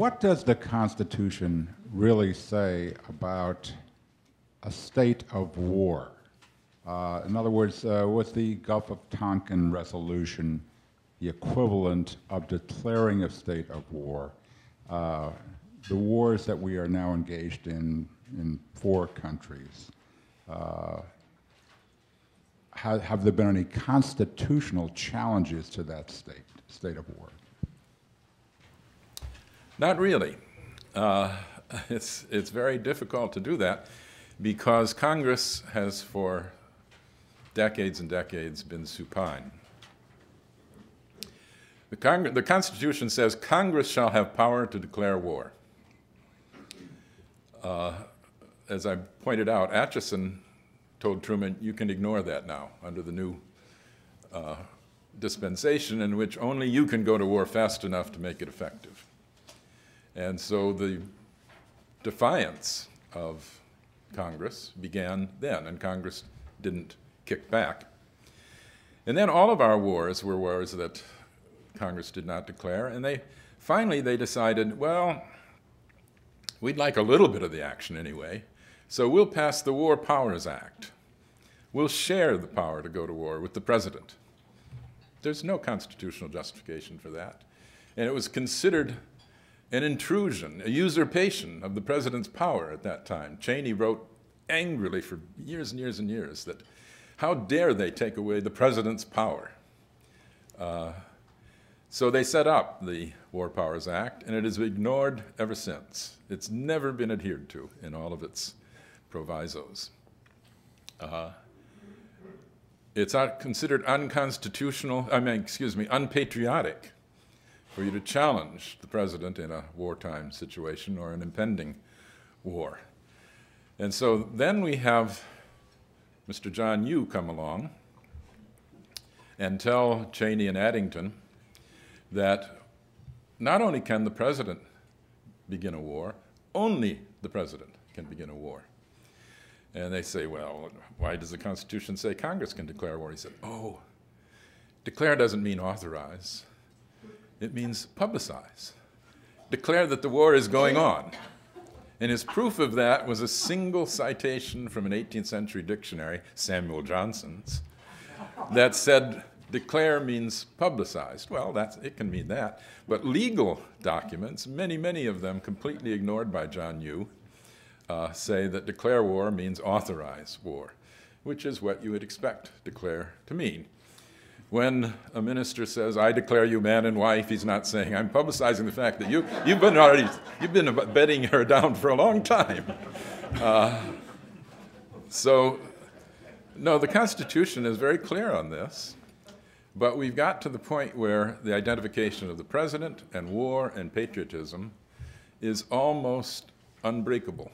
what does the Constitution really say about a state of war? In other words, was the Gulf of Tonkin resolution the equivalent of declaring a state of war? The wars that we are now engaged in 4 countries, have there been any constitutional challenges to that state of war? Not really. It's very difficult to do that because Congress has for decades and decades been supine. The Constitution says Congress shall have power to declare war. As I pointed out, Atchison told Truman, you can ignore that now under the new dispensation in which only you can go to war fast enough to make it effective. And so the defiance of Congress began then, and Congress didn't kick back. And then all of our wars were wars that Congress did not declare, and finally they decided, well, we'd like a little bit of the action anyway, so we'll pass the War Powers Act. We'll share the power to go to war with the president. There's no constitutional justification for that. And it was considered an intrusion, a usurpation of the president's power at that time. Cheney wrote angrily for years and years and years that how dare they take away the president's power? So they set up the War Powers Act, and it has been ignored ever since. It's never been adhered to in all of its provisos. It's considered unconstitutional, unpatriotic for you to challenge the president in a wartime situation or an impending war. And so then we have Mr. John Yoo come along and tell Cheney and Addington that not only can the president begin a war, only the president can begin a war. And they say, well, why does the Constitution say Congress can declare war? He said, oh, declare doesn't mean authorize. It means publicize. Declare that the war is going on. And his proof of that was a single citation from an 18th century dictionary, Samuel Johnson's, that said declare means publicized. Well, it can mean that. But legal documents, many, many of them completely ignored by John Yoo, say that declare war means authorize war, which is what you would expect declare to mean. When a minister says, I declare you man and wife, he's not saying, I'm publicizing the fact that you've been bedding her down for a long time. So, no, the Constitution is very clear on this, but we've got to the point where the identification of the president and war and patriotism is almost unbreakable.